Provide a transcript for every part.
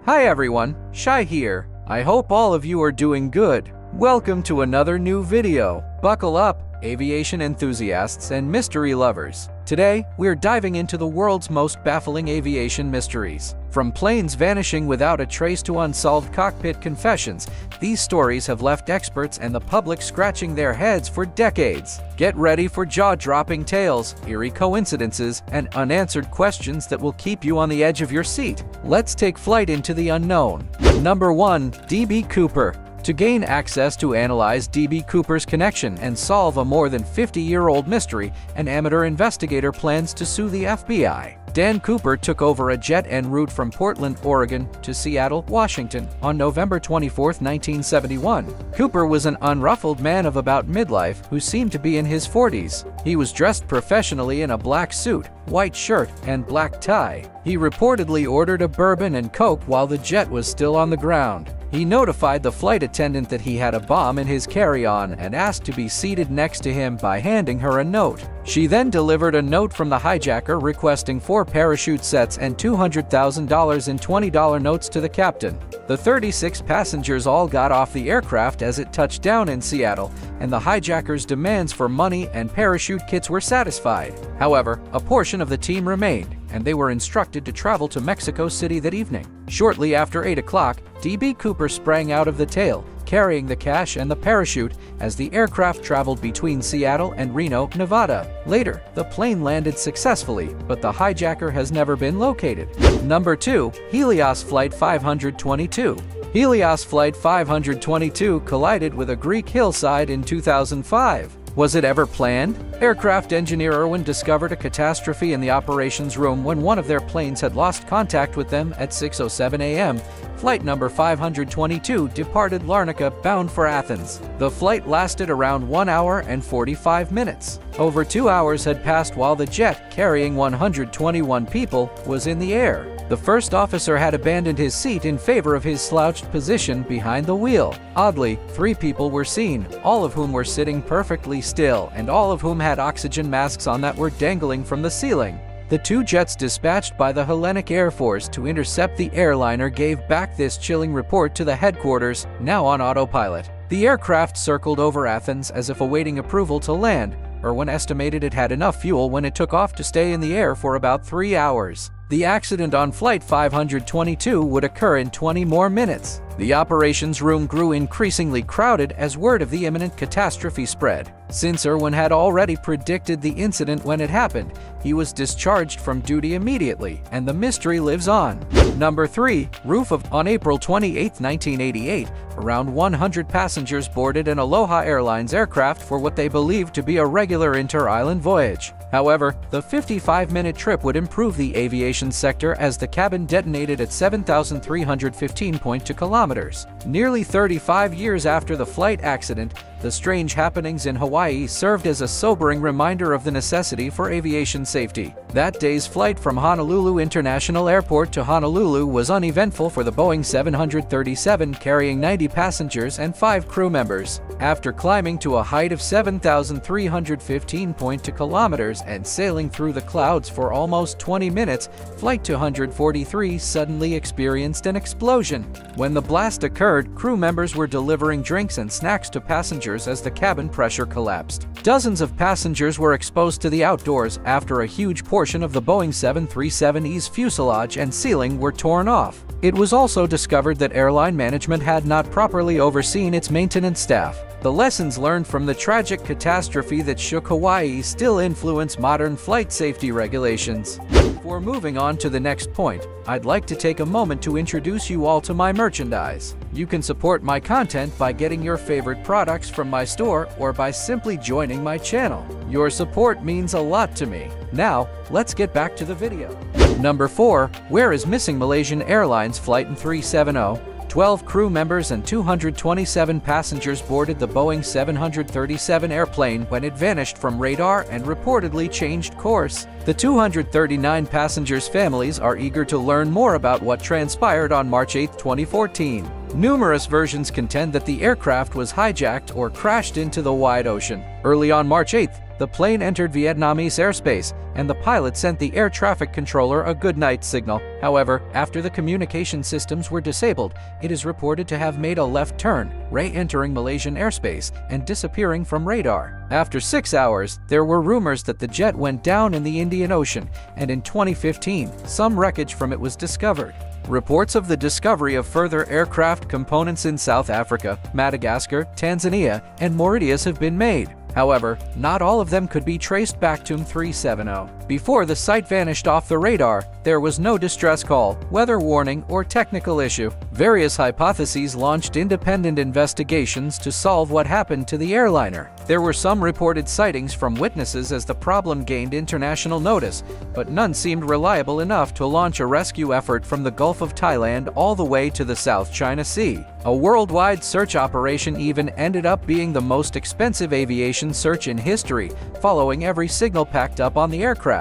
Hi everyone, Shai here. I hope all of you are doing good. Welcome to another new video. Buckle up, aviation enthusiasts and mystery lovers. Today, we're diving into the world's most baffling aviation mysteries. From planes vanishing without a trace to unsolved cockpit confessions, these stories have left experts and the public scratching their heads for decades. Get ready for jaw-dropping tales, eerie coincidences, and unanswered questions that will keep you on the edge of your seat. Let's take flight into the unknown. Number 1. D.B. Cooper. To gain access to analyze D.B. Cooper's connection and solve a more than 50-year-old mystery, an amateur investigator plans to sue the FBI. Dan Cooper took over a jet en route from Portland, Oregon to Seattle, Washington on November 24, 1971. Cooper was an unruffled man of about midlife who seemed to be in his 40s. He was dressed professionally in a black suit, white shirt, and black tie. He reportedly ordered a bourbon and Coke while the jet was still on the ground. He notified the flight attendant that he had a bomb in his carry-on and asked to be seated next to him by handing her a note. She then delivered a note from the hijacker requesting 4 parachute sets and $200,000 in $20 notes to the captain. The 36 passengers all got off the aircraft as it touched down in Seattle, and the hijacker's demands for money and parachute kits were satisfied. However, a portion of the team remained, and they were instructed to travel to Mexico City that evening. Shortly after 8 o'clock, D.B. Cooper sprang out of the tail, carrying the cash and the parachute as the aircraft traveled between Seattle and Reno, Nevada. Later, the plane landed successfully, but the hijacker has never been located. Number 2. Helios Flight 522. Helios Flight 522 collided with a Greek hillside in 2005. Was it ever planned? Aircraft engineer Irwin discovered a catastrophe in the operations room when one of their planes had lost contact with them at 6:07 a.m. Flight number 522 departed Larnaca bound for Athens. The flight lasted around 1 hour and 45 minutes. Over 2 hours had passed while the jet, carrying 121 people, was in the air. The first officer had abandoned his seat in favor of his slouched position behind the wheel. Oddly, 3 people were seen, all of whom were sitting perfectly still and all of whom had oxygen masks on that were dangling from the ceiling. The 2 jets dispatched by the Hellenic Air Force to intercept the airliner gave back this chilling report to the headquarters, now on autopilot. The aircraft circled over Athens as if awaiting approval to land. Irwin estimated it had enough fuel when it took off to stay in the air for about 3 hours. The accident on Flight 522 would occur in 20 more minutes. The operations room grew increasingly crowded as word of the imminent catastrophe spread. Since Irwin had already predicted the incident when it happened, he was discharged from duty immediately, and the mystery lives on. Number 3. Roof of. On April 28, 1988, around 100 passengers boarded an Aloha Airlines aircraft for what they believed to be a regular inter-island voyage. However, the 55-minute trip would improve the aviation sector as the cabin detonated at 7,315.2 kilometers. Nearly 35 years after the flight accident, the strange happenings in Hawaii served as a sobering reminder of the necessity for aviation safety. That day's flight from Honolulu International Airport to Honolulu was uneventful for the Boeing 737 carrying 90 passengers and 5 crew members. After climbing to a height of 7,315.2 kilometers and sailing through the clouds for almost 20 minutes, Flight 243 suddenly experienced an explosion. When the blast occurred, crew members were delivering drinks and snacks to passengers as the cabin pressure collapsed. Dozens of passengers were exposed to the outdoors after a huge portion of the Boeing 737's fuselage and ceiling were torn off. It was also discovered that airline management had not properly overseen its maintenance staff. The lessons learned from the tragic catastrophe that shook Hawaii still influence modern flight safety regulations. Before moving on to the next point, I'd like to take a moment to introduce you all to my merchandise. You can support my content by getting your favorite products from my store or by simply joining my channel. Your support means a lot to me. Now, let's get back to the video. Number 4. Where is missing Malaysian Airlines Flight 370? 12 crew members and 227 passengers boarded the Boeing 737 airplane when it vanished from radar and reportedly changed course. The 239 passengers' families are eager to learn more about what transpired on March 8, 2014. Numerous versions contend that the aircraft was hijacked or crashed into the wide ocean. Early on March 8, The plane entered Vietnamese airspace, and the pilot sent the air traffic controller a good night signal. However, after the communication systems were disabled, it is reported to have made a left turn, re-entering Malaysian airspace and disappearing from radar. After 6 hours, there were rumors that the jet went down in the Indian Ocean, and in 2015, some wreckage from it was discovered. Reports of the discovery of further aircraft components in South Africa, Madagascar, Tanzania, and Mauritius have been made. However, not all of them could be traced back to 370. Before the site vanished off the radar, there was no distress call, weather warning, or technical issue. Various hypotheses launched independent investigations to solve what happened to the airliner. There were some reported sightings from witnesses as the problem gained international notice, but none seemed reliable enough to launch a rescue effort from the Gulf of Thailand all the way to the South China Sea. A worldwide search operation even ended up being the most expensive aviation search in history, following every signal packed up on the aircraft.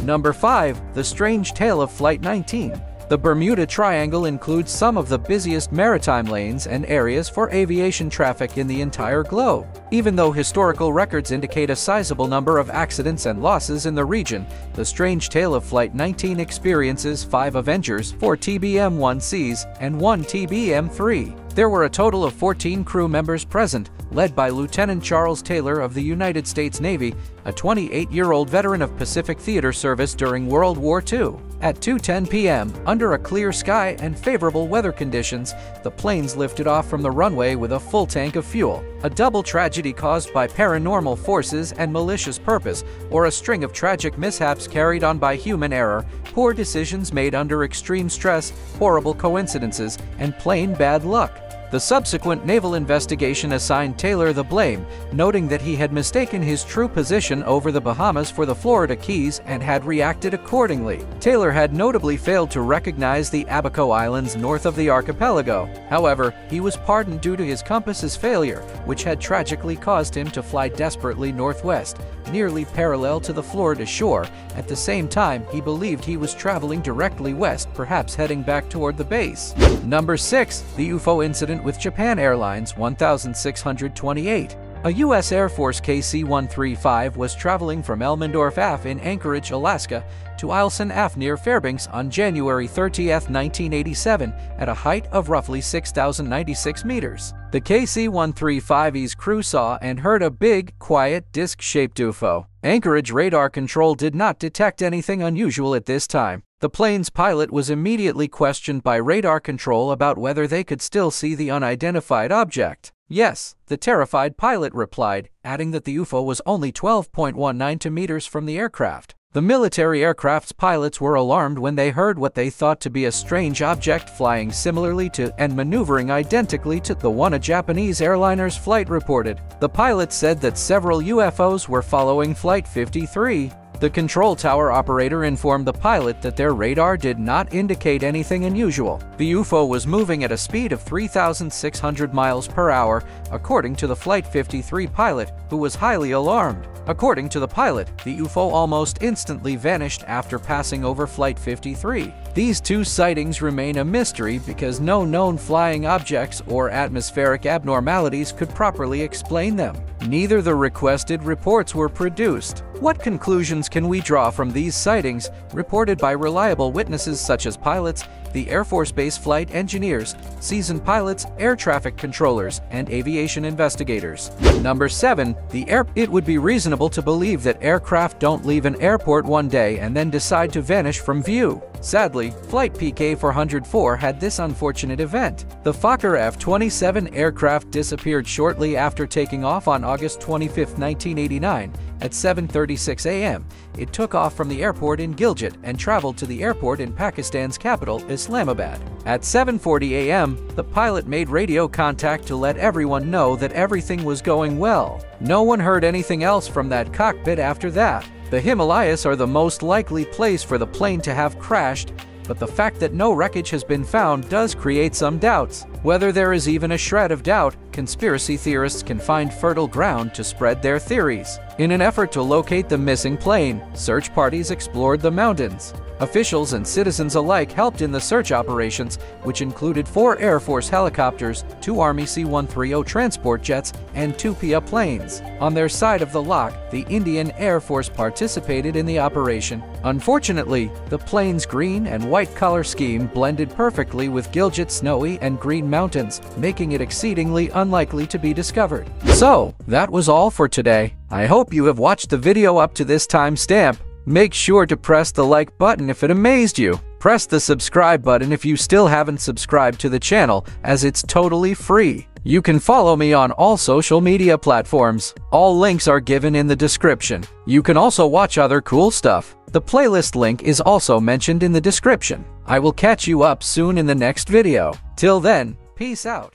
Number 5. The Strange Tale of Flight 19. The Bermuda Triangle includes some of the busiest maritime lanes and areas for aviation traffic in the entire globe. Even though historical records indicate a sizable number of accidents and losses in the region, the Strange Tale of Flight 19 experiences 5 Avengers, 4 TBM-1Cs, and 1 TBM-3. There were a total of 14 crew members present, led by Lieutenant Charles Taylor of the United States Navy, a 28-year-old veteran of Pacific Theater service during World War II. At 2:10 p.m., under a clear sky and favorable weather conditions, the planes lifted off from the runway with a full tank of fuel. A double tragedy caused by paranormal forces and malicious purpose, or a string of tragic mishaps carried on by human error, poor decisions made under extreme stress, horrible coincidences, and plain bad luck. The subsequent naval investigation assigned Taylor the blame, noting that he had mistaken his true position over the Bahamas for the Florida Keys and had reacted accordingly. Taylor had notably failed to recognize the Abaco Islands north of the archipelago. However, he was pardoned due to his compass's failure, which had tragically caused him to fly desperately northwest, nearly parallel to the Florida shore. At the same time, he believed he was traveling directly west, perhaps heading back toward the base. Number 6. The UFO Incident with Japan Airlines-1628. A U.S. Air Force KC-135 was traveling from Elmendorf AF in Anchorage, Alaska, to Eielson AF near Fairbanks on January 30, 1987, at a height of roughly 6,096 meters. The KC-135's crew saw and heard a big, quiet, disc-shaped UFO. Anchorage radar control did not detect anything unusual at this time. The plane's pilot was immediately questioned by radar control about whether they could still see the unidentified object. Yes, the terrified pilot replied, adding that the UFO was only 12.19 meters from the aircraft. The military aircraft's pilots were alarmed when they heard what they thought to be a strange object flying similarly to and maneuvering identically to the one a Japanese airliner's flight reported. The pilot said that several UFOs were following Flight 53. The control tower operator informed the pilot that their radar did not indicate anything unusual. The UFO was moving at a speed of 3,600 miles per hour, according to the Flight 53 pilot, who was highly alarmed. According to the pilot, the UFO almost instantly vanished after passing over Flight 53. These two sightings remain a mystery because no known flying objects or atmospheric abnormalities could properly explain them. Neither the requested reports were produced. What conclusions can we draw from these sightings, reported by reliable witnesses such as pilots, the Air Force Base flight engineers, seasoned pilots, air traffic controllers, and aviation investigators? Number 7. It would be reasonable to believe that aircraft don't leave an airport one day and then decide to vanish from view. Sadly, Flight PK-404 had this unfortunate event. The Fokker F-27 aircraft disappeared shortly after taking off on August 25, 1989, at 7:36 a.m. It took off from the airport in Gilgit and traveled to the airport in Pakistan's capital, Islamabad. At 7:40 a.m., the pilot made radio contact to let everyone know that everything was going well. No one heard anything else from that cockpit after that. The Himalayas are the most likely place for the plane to have crashed, but the fact that no wreckage has been found does create some doubts. Whether there is even a shred of doubt, conspiracy theorists can find fertile ground to spread their theories. In an effort to locate the missing plane, search parties explored the mountains. Officials and citizens alike helped in the search operations, which included 4 Air Force helicopters, 2 Army C-130 transport jets, and 2 PA planes. On their side of the loch, the Indian Air Force participated in the operation. Unfortunately, the plane's green and white color scheme blended perfectly with Gilgit's snowy and green mountains, making it exceedingly unlikely to be discovered. So, that was all for today. I hope you have watched the video up to this timestamp. Make sure to press the like button if it amazed you. Press the subscribe button if you still haven't subscribed to the channel, as it's totally free. You can follow me on all social media platforms. All links are given in the description. You can also watch other cool stuff. The playlist link is also mentioned in the description. I will catch you up soon in the next video. Till then, peace out.